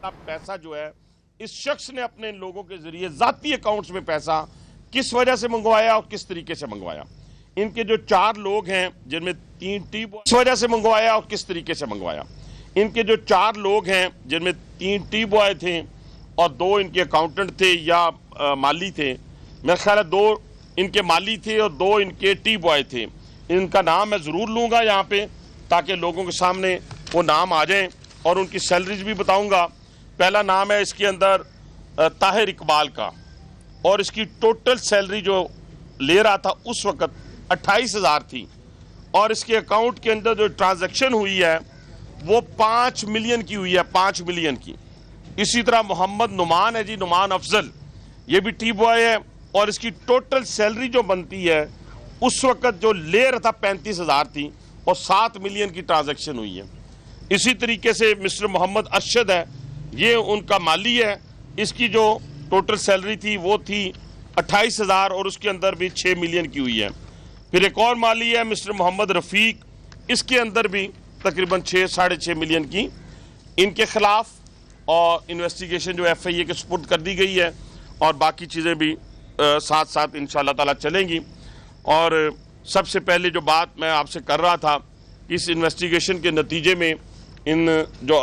पैसा जो है इस शख्स ने अपने लोगों के जरिए जाती अकाउंट्स में पैसा किस वजह से मंगवाया और किस तरीके से मंगवाया। इनके जो 4 लोग हैं जिनमें 3 टी बॉय किस वजह से मंगवाया और किस तरीके से मंगवाया। इनके जो 4 लोग हैं जिनमें 3 टी बॉय थे और 2 इनके अकाउंटेंट थे या माली थे। मेरा ख्याल है 2 इनके माली थे और 2 इनके टी बॉय थे। इनका नाम मैं ज़रूर लूँगा यहाँ पे ताकि लोगों के सामने वो नाम आ जाएं और उनकी सैलरीज भी बताऊँगा। पहला नाम है इसके अंदर ताहिर इकबाल का और इसकी टोटल सैलरी जो ले रहा था उस वक़्त 28,000 थी और इसके अकाउंट के अंदर जो ट्रांजैक्शन हुई है वो 5 मिलियन की हुई है, 5 मिलियन की। इसी तरह मोहम्मद नुमान है जी, नुमान अफजल, ये भी टी बॉय है और इसकी टोटल सैलरी जो बनती है उस वक़्त जो ले रहा था 35,000 थी और 7 मिलियन की ट्रांजैक्शन हुई है। इसी तरीके से मिस्टर मोहम्मद अरशद है, ये उनका माली है, इसकी जो टोटल सैलरी थी वो थी 28,000 और उसके अंदर भी 6 मिलियन की हुई है। फिर एक और माली है मिस्टर मोहम्मद रफ़ीक, इसके अंदर भी तकरीबन 6-6.5 मिलियन की इनके खिलाफ और इन्वेस्टिगेशन जो FIA के सुपुर्द कर दी गई है और बाकी चीज़ें भी साथ साथ इंशाअल्लाह ताला चलेंगी। और सबसे पहले जो बात मैं आपसे कर रहा था कि इस इन्वेस्टिगेशन के नतीजे में इन जो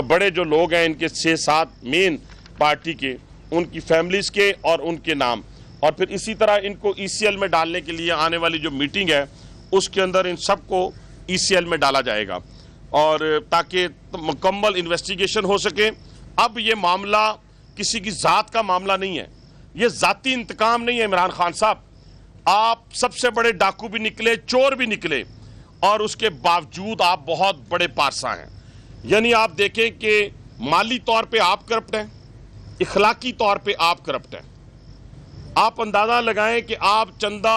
बड़े जो लोग हैं इनके 6-7 मेन पार्टी के, उनकी फैमिलीज़ के और उनके नाम, और फिर इसी तरह इनको ECL में डालने के लिए आने वाली जो मीटिंग है उसके अंदर इन सबको ECL में डाला जाएगा और ताकि मुकम्मल इन्वेस्टिगेशन हो सके। अब ये मामला किसी की ज़ात का मामला नहीं है, ये ज़ाती इंतकाम नहीं है। इमरान खान साहब, आप सबसे बड़े डाकू भी निकले, चोर भी निकले और उसके बावजूद आप बहुत बड़े पारसा हैं। यानी आप देखें कि माली तौर पे आप करप्ट हैं, इखलाकी तौर पे आप करप्ट हैं। आप अंदाज़ा लगाएं कि आप चंदा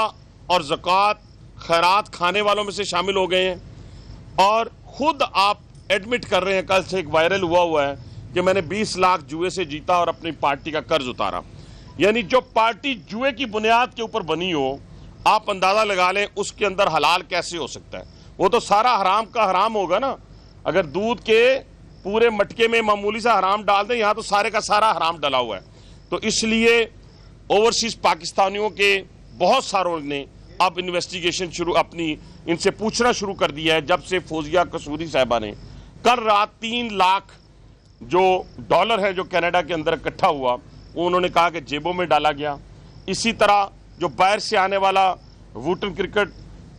और ज़कात खैरात खाने वालों में से शामिल हो गए हैं और ख़ुद आप एडमिट कर रहे हैं, कल से एक वायरल हुआ है कि मैंने 20 लाख जुए से जीता और अपनी पार्टी का कर्ज उतारा। यानी जो पार्टी जुए की बुनियाद के ऊपर बनी हो, आप अंदाज़ा लगा लें उसके अंदर हलाल कैसे हो सकता है। वो तो सारा हराम का हराम होगा ना। अगर दूध के पूरे मटके में मामूली सा हराम डाल दें, यहाँ तो सारे का सारा हराम डला हुआ है। तो इसलिए ओवरसीज़ पाकिस्तानियों के बहुत सारों ने अब इन्वेस्टिगेशन शुरू अपनी इनसे पूछना शुरू कर दिया है। जब से फौजिया कसूरी साहिबा ने कल रात 3 लाख जो डॉलर है जो कनाडा के अंदर इकट्ठा हुआ वो उन्होंने कहा कि जेबों में डाला गया। इसी तरह जो बाहर से आने वाला वुटन क्रिकेट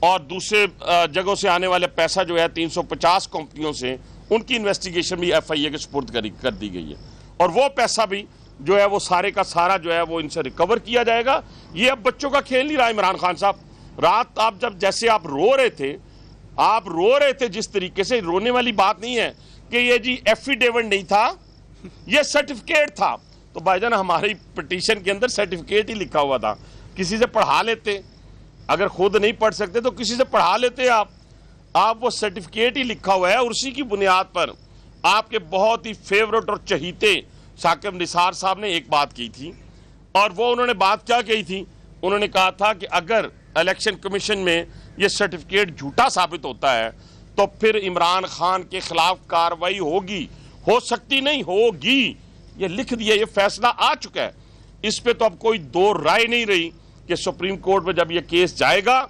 और दूसरे जगहों से आने वाले पैसा जो है 350 कंपनियों से, उनकी इन्वेस्टिगेशन भी FIA के सुपुर्द कर दी गई है और वो पैसा भी जो है वो सारे का सारा जो है वो इनसे रिकवर किया जाएगा। ये अब बच्चों का खेल नहीं रहा। इमरान खान साहब, रात आप जब जैसे आप रो रहे थे जिस तरीके से, रोने वाली बात नहीं है कि ये जी एफिडेविट नहीं था, ये सर्टिफिकेट था। तो भाईजान, हमारी पिटीशन के अंदर सर्टिफिकेट ही लिखा हुआ था, किसी से पढ़ा लेते। अगर खुद नहीं पढ़ सकते तो किसी से पढ़ा लेते आप वो सर्टिफिकेट ही लिखा हुआ है और उसी की बुनियाद पर आपके बहुत ही फेवरेट और चहीते साकिब निसार साहब ने एक बात की थी और वो उन्होंने बात क्या कही थी, उन्होंने कहा था कि अगर इलेक्शन कमीशन में ये सर्टिफिकेट झूठा साबित होता है तो फिर इमरान खान के खिलाफ कार्रवाई होगी, हो सकती नहीं होगी। ये लिख दिया, ये फैसला आ चुका है। इस पे तो अब कोई दो राय नहीं रही कि सुप्रीम कोर्ट में जब ये केस जाएगा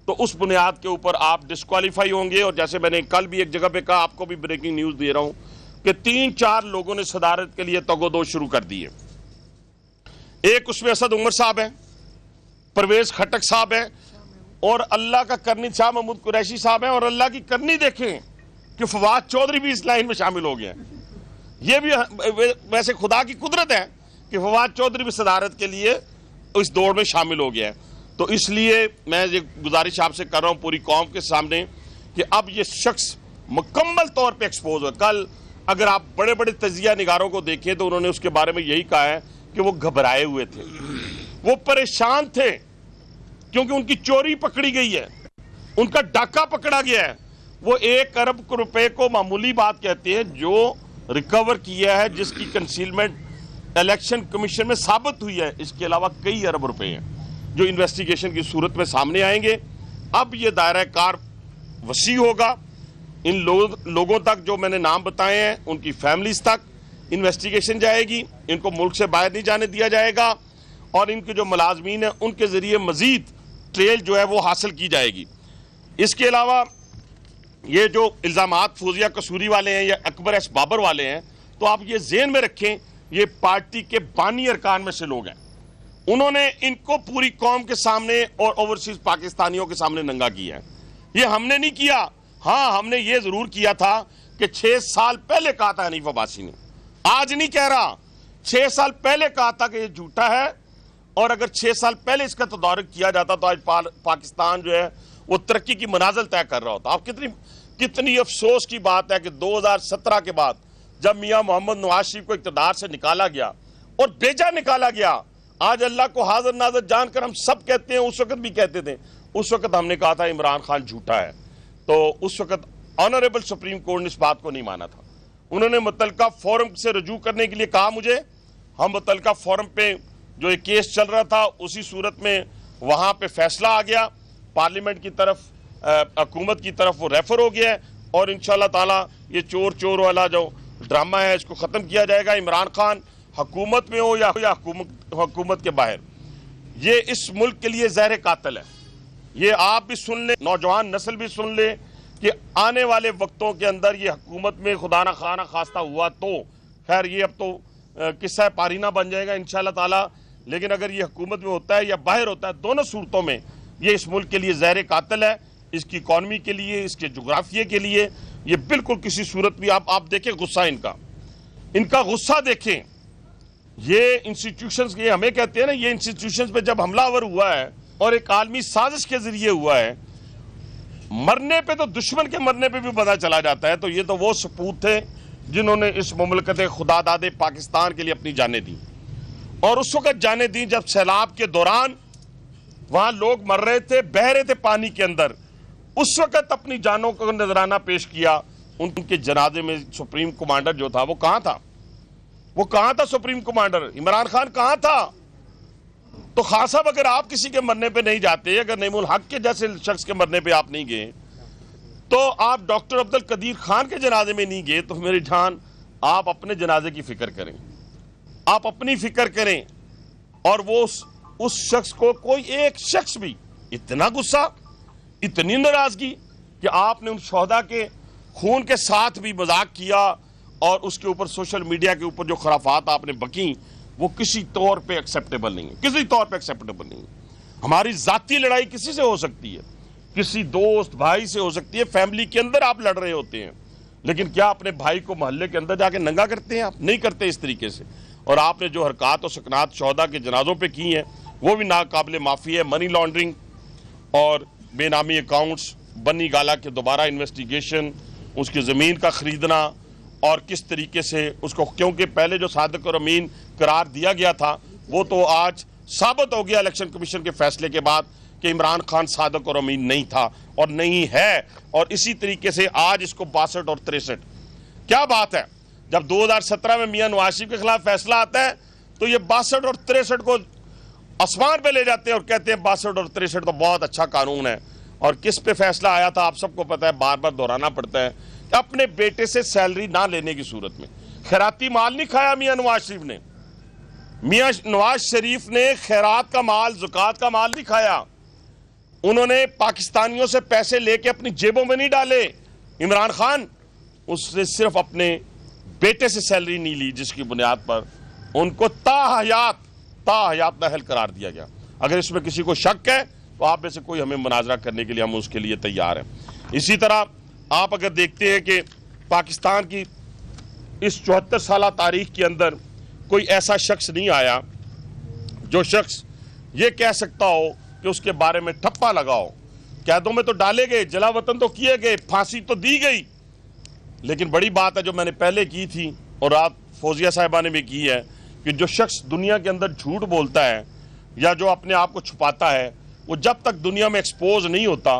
तो उस बुनियाद के ऊपर आप डिस्क्वालीफाई होंगे। और जैसे मैंने कल भी एक जगह पे कहा, आपको भी ब्रेकिंग न्यूज दे रहा हूं कि 3-4 लोगों ने सदारत के लिए तगोदो शुरू कर दी है। एक उसमें असद उमर साहब है, परवेज खटक साहब है और अल्लाह का करनी शाह महमूद कुरैशी साहब है। और अल्लाह की करनी देखें कि फवाद चौधरी भी इस लाइन में शामिल हो गया। ये भी वैसे खुदा की कुदरत है कि फवाद चौधरी भी सदारत के लिए इस दौड़ में शामिल हो गया है। तो इसलिए मैं ये गुजारिश आपसे कर रहा हूं पूरी कौम के सामने कि अब ये शख्स मुकम्मल तौर पे एक्सपोज हो। कल अगर आप बड़े बड़े तजिया निगारों को देखें तो उन्होंने उसके बारे में यही कहा है कि वो घबराए हुए थे, वो परेशान थे क्योंकि उनकी चोरी पकड़ी गई है, उनका डाका पकड़ा गया है। वो 1 अरब रुपए को मामूली बात कहते हैं जो रिकवर किया है, जिसकी कंसीलमेंट इलेक्शन कमीशन में साबित हुई है। इसके अलावा कई अरब रुपए हैं जो इन्वेस्टिगेशन की सूरत में सामने आएंगे। अब ये दायरा कार वसी होगा इन लोगों तक जो मैंने नाम बताए हैं, उनकी फैमिलीज तक इन्वेस्टिगेशन जाएगी, इनको मुल्क से बाहर नहीं जाने दिया जाएगा और इनके जो मुलाजमीन हैं उनके ज़रिए मज़ीद ट्रेल जो है वो हासिल की जाएगी। इसके अलावा ये जो इल्ज़ामात फौजिया कसूरी वाले हैं या अकबर एस बाबर वाले हैं, तो आप ये ज़हन में रखें, ये पार्टी के बानी अरकान में से लोग हैं। उन्होंने इनको पूरी कौम के सामने और ओवरसीज पाकिस्तानियों के सामने नंगा किया है। ये हमने नहीं किया। हाँ, हमने ये जरूर किया था कि 6 साल पहले कहा था हनीफ अब्बासी ने, आज नहीं कह रहा, 6 साल पहले कहा था कि ये झूठा है। और अगर 6 साल पहले इसका तदारुक किया जाता तो आज पाकिस्तान जो है वो तरक्की की मनाजिल तय कर रहा होता। आप कितनी अफसोस की बात है कि 2017 के बाद जब मियां मोहम्मद नवाज शरीफ को इक़्तिदार से निकाला गया और बेजा निकाला गया, आज अल्लाह को हाजिर नाज़िर जानकर हम सब कहते हैं, उस वक्त भी कहते थे, उस वक्त हमने कहा था इमरान खान झूठा है। तो उस वक्त ऑनरेबल सुप्रीम कोर्ट ने इस बात को नहीं माना था। उन्होंने मुतल्लिका फोरम से रजू करने के लिए कहा मुझे। हम मुतल्लिका फोरम पे जो एक केस चल रहा था, उसी सूरत में वहाँ पे फैसला आ गया, पार्लियामेंट की तरफ, हुकूमत की तरफ वो रेफर हो गया है और इंशाअल्लाह ताला ये चोर चोर वाला जो ड्रामा है इसको ख़त्म किया जाएगा। इमरान खान हुकूमत में हो या हुकूमत के बाहर, ये इस मुल्क के लिए ज़हर कातिल है। ये आप भी सुन ले, नौजवान नस्ल भी सुन ले कि आने वाले वक्तों के अंदर ये हुकूमत में खुदा न खाना खास्ता हुआ तो खैर ये अब तो किस्सा पारीना बन जाएगा इंशाअल्लाह ताला। लेकिन अगर ये हुकूमत में होता है या बाहर होता है, दोनों सूरतों में ये इस मुल्क के लिए ज़हर कातिल है, इसकी इकॉनमी के लिए, इसके जोग्राफिया के लिए। ये बिल्कुल किसी सूरत भी आप देखें गुस्सा इनका गुस्सा देखें। ये इंस्टीट्यूशंस, ये हमें कहते हैं ना, ये इंस्टीट्यूशंस पे जब हमलावर हुआ है और एक आलमी साजिश के जरिए हुआ है, मरने पे तो दुश्मन के मरने पे भी पता चला जाता है। तो ये तो वो सपूत थे जिन्होंने इस मुमलकत खुदादादे पाकिस्तान के लिए अपनी जानें दी और उस वक्त जानें दी जब सैलाब के दौरान वहां लोग मर रहे थे, बह रहे थे पानी के अंदर। उस वक्त अपनी जानों को नजराना पेश किया। उनके जनाजे में सुप्रीम कमांडर जो था वो कहां था? वो कहां था सुप्रीम कमांडर? इमरान खान कहां था? तो खान साहब, अगर आप किसी के मरने पे नहीं जाते, अगर नईमुल हक के जैसे शख्स के मरने पे आप नहीं गए, तो आप डॉक्टर अब्दुल कदीर खान के जनाजे में नहीं गए, तो मेरी जान आप अपने जनाजे की फिक्र करें, आप अपनी फिक्र करें। और वो उस शख्स को कोई एक शख्स भी इतना गुस्सा, इतनी नाराजगी कि आपने उन शोहदा के खून के साथ भी मजाक किया और उसके ऊपर सोशल मीडिया के ऊपर जो खराफात आपने बकी, वो किसी तौर पे एक्सेप्टेबल नहीं है, किसी तौर पे एक्सेप्टेबल नहीं है। हमारी जाती लड़ाई किसी से हो सकती है, किसी दोस्त भाई से हो सकती है, फैमिली के अंदर आप लड़ रहे होते हैं, लेकिन क्या अपने भाई को मोहल्ले के अंदर जाके नंगा करते हैं? आप नहीं करते इस तरीके से। और आपने जो हरकत और सकनात शोहदा के जनाजों पे की हैं वो भी नाकाबिले माफ़ी है। मनी लॉन्ड्रिंग और बेनामी अकाउंट्स, बन्नी गाला के दोबारा इन्वेस्टिगेशन, उसकी ज़मीन का ख़रीदना और किस तरीके से उसको, क्योंकि पहले जो सादिक और अमीन करार दिया गया था वो तो आज साबित हो गया इलेक्शन कमीशन के फैसले के बाद कि इमरान खान सादिक और अमीन नहीं था और नहीं है। और इसी तरीके से आज इसको 62 और 63, क्या बात है, जब 2017 में मियां नवाज शरीफ के खिलाफ फैसला आता है तो ये 62 और 63 को आसमान पे ले जाते हैं और कहते हैं 62 और 63 तो बहुत अच्छा कानून है। और किस पे फैसला आया था आप सबको पता है, बार बार दोहराना पड़ता है कि अपने बेटे से सैलरी ना लेने की सूरत में खैराती माल नहीं खाया मियां नवाज शरीफ ने। मियां नवाज शरीफ ने खैरात का माल, ज़कात का माल नहीं खाया। उन्होंने पाकिस्तानियों से पैसे लेके अपनी जेबों में नहीं डाले। इमरान खान, उसने सिर्फ अपने बेटे से सैलरी नहीं ली जिसकी बुनियाद पर उनको ताहयात नाअहल करार दिया गया। अगर इसमें किसी को शक है तो आप में से कोई हमें मुनाजरा करने के लिए, हम उसके लिए तैयार हैं। इसी तरह आप अगर देखते हैं कि पाकिस्तान की इस 74 साल तारीख के अंदर कोई ऐसा शख्स नहीं आया जो शख्स ये कह सकता हो कि उसके बारे में ठप्पा लगाओ। कैदों में तो डाले गए, जला वतन तो किए गए, फांसी तो दी गई, लेकिन बड़ी बात है जो मैंने पहले की थी और आप फौजिया साहिबा ने भी की है कि जो शख्स दुनिया के अंदर झूठ बोलता है या जो अपने आप को छुपाता है, वो जब तक दुनिया में एक्सपोज नहीं होता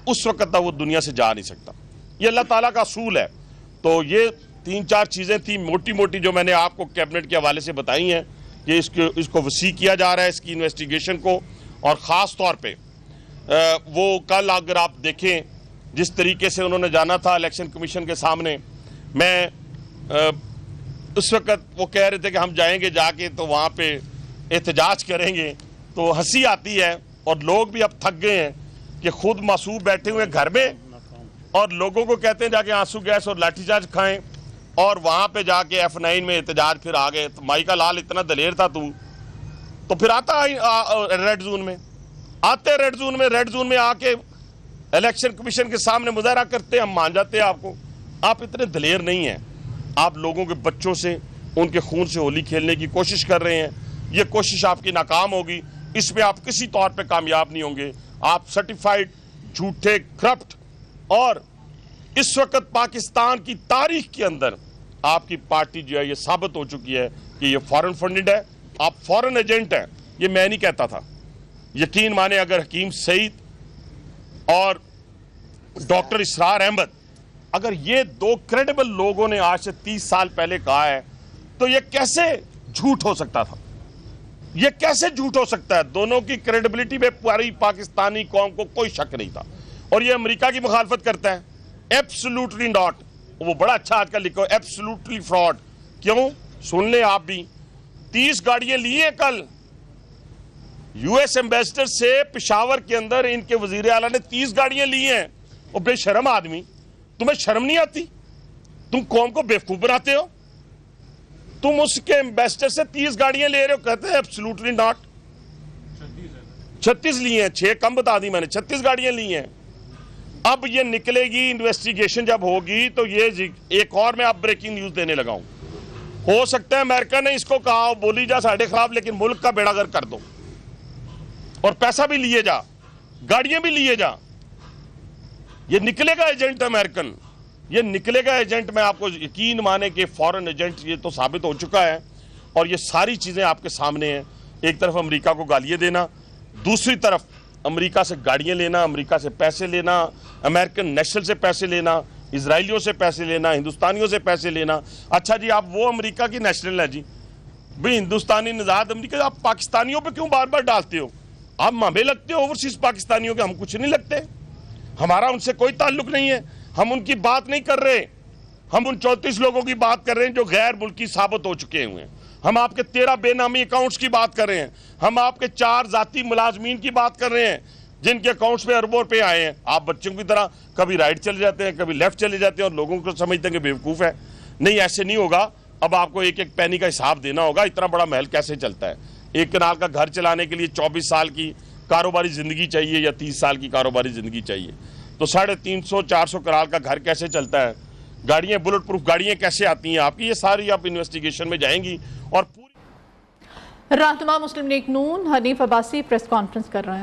उस वक्त तक वो दुनिया से जा नहीं सकता। ये अल्लाह ताला का असूल है। तो ये 3-4 चीज़ें थी मोटी मोटी जो मैंने आपको कैबिनेट के हवाले से बताई हैं कि इसको वसी किया जा रहा है, इसकी इन्वेस्टिगेशन को। और ख़ास तौर पे वो कल अगर आप देखें जिस तरीके से उन्होंने जाना था इलेक्शन कमीशन के सामने, मैं उस वक्त वो कह रहे थे कि हम जाएंगे जाके तो वहाँ पे एहतजाज करेंगे, तो हंसी आती है। और लोग भी अब थक गए हैं कि खुद मासूम बैठे हुए घर में और लोगों को कहते हैं जाके आंसू गैस और लाठीचार्ज खाएं, और वहाँ पे जाके F9 में एहतजाज फिर आ गए। तो माइका लाल इतना दलेर था तू, तो फिर आता रेड जोन में, आते रेड जोन में आके इलेक्शन कमीशन के सामने मुजाहरा करते, हम मान जाते हैं आपको। आप इतने दलेर नहीं हैं। आप लोगों के बच्चों से, उनके खून से होली खेलने की कोशिश कर रहे हैं। ये कोशिश आपकी नाकाम होगी, इसमें आप किसी तौर पे कामयाब नहीं होंगे। आप सर्टिफाइड झूठे, करप्ट, और इस वक्त पाकिस्तान की तारीख के अंदर आपकी पार्टी जो है ये साबित हो चुकी है कि ये फॉरेन फंडेड है, आप फॉरेन एजेंट हैं। ये मैं नहीं कहता था। यकीन माने, अगर हकीम सईद और डॉक्टर इसरार अहमद, अगर ये दो क्रेडिबल लोगों ने आज से 30 साल पहले कहा है, तो ये कैसे झूठ हो सकता था? ये कैसे झूठ हो सकता है? दोनों की क्रेडिबिलिटी में पूरी पाकिस्तानी कौम को कोई शक नहीं था। और ये अमेरिका की मुखालफत करता है, एब्सोल्युटली नॉट। वो बड़ा अच्छा आजकल लिखो, एब्सोल्युटली फ्रॉड। क्यों? सुन ले आप भी। 30 गाड़ियां ली हैं कल यूएस एम्बेसडर से पेशावर के अंदर, इनके वजीर आला ने 30 गाड़ियां ली हैं। और बेशर्म आदमी, तुम्हें शर्म नहीं आती? तुम कौम को बेवकूफ बनाते हो। तुम उसके एम्बेसडर से 30 गाड़ियां ले रहे हो, कहते हैं एब्सोल्युटली नॉट। 36 ली हैं, 6 कम बता दी मैंने, 36 गाड़ियां ली हैं। अब ये निकलेगी, इन्वेस्टिगेशन जब होगी तो ये एक और मैं अब ब्रेकिंग न्यूज देने लगा हूं। हो सकता है अमेरिका ने इसको कहा बोली जा साढ़े खिलाफ, लेकिन मुल्क का बेड़ागर कर दो और पैसा भी लिए जा, गाड़ियां भी लिए जा। ये निकलेगा एजेंट अमेरिकन, ये निकलेगा एजेंट। मैं आपको यकीन माने कि फॉरेन एजेंट ये तो साबित हो चुका है। और ये सारी चीजें आपके सामने हैं। एक तरफ अमेरिका को गालियां देना, दूसरी तरफ अमेरिका से गाड़ियां लेना, अमेरिका से पैसे लेना, अमेरिकन नेशनल से पैसे लेना, इजरायलियों से पैसे लेना, हिंदुस्तानियों से पैसे लेना। अच्छा जी, आप वो अमेरिका की नेशनल है जी, भाई हिंदुस्तानी निजात अमेरिका, आप पाकिस्तानियों पे क्यों बार बार डालते हो? आप मामे लगते हो ओवरसीज पाकिस्तानियों के, हम कुछ नहीं लगते। हमारा उनसे कोई ताल्लुक नहीं है। हम उनकी बात नहीं कर रहे, हम उन 34 लोगों की बात कर रहे हैं जो गैर मुल्की साबित हो चुके हुए हैं। हम आपके 13 बेनामी अकाउंट्स की बात कर रहे हैं। हम आपके 4 जाती मुलाजमीन की बात कर रहे हैं जिनके अकाउंट्स में अरबों रुपए आए हैं। आप बच्चों की तरह कभी राइट चले जाते हैं, कभी लेफ्ट चले जाते हैं और लोगों को समझते हैं कि बेवकूफ है। नहीं, ऐसे नहीं होगा। अब आपको एक एक पैनी का हिसाब देना होगा। इतना बड़ा महल कैसे चलता है? एक कनाल का घर चलाने के लिए 24 साल की कारोबारी जिंदगी चाहिए या 30 साल की कारोबारी जिंदगी चाहिए? तो 350-400 कनाल का घर कैसे चलता है? गाड़ियां, बुलेट प्रूफ गाड़ियां कैसे आती हैं आपकी? ये सारी आप इन्वेस्टिगेशन में जाएंगी। और रहनुमा मुस्लिम लीग नून हनीफ अब्बासी प्रेस कॉन्फ्रेंस कर रहे हैं।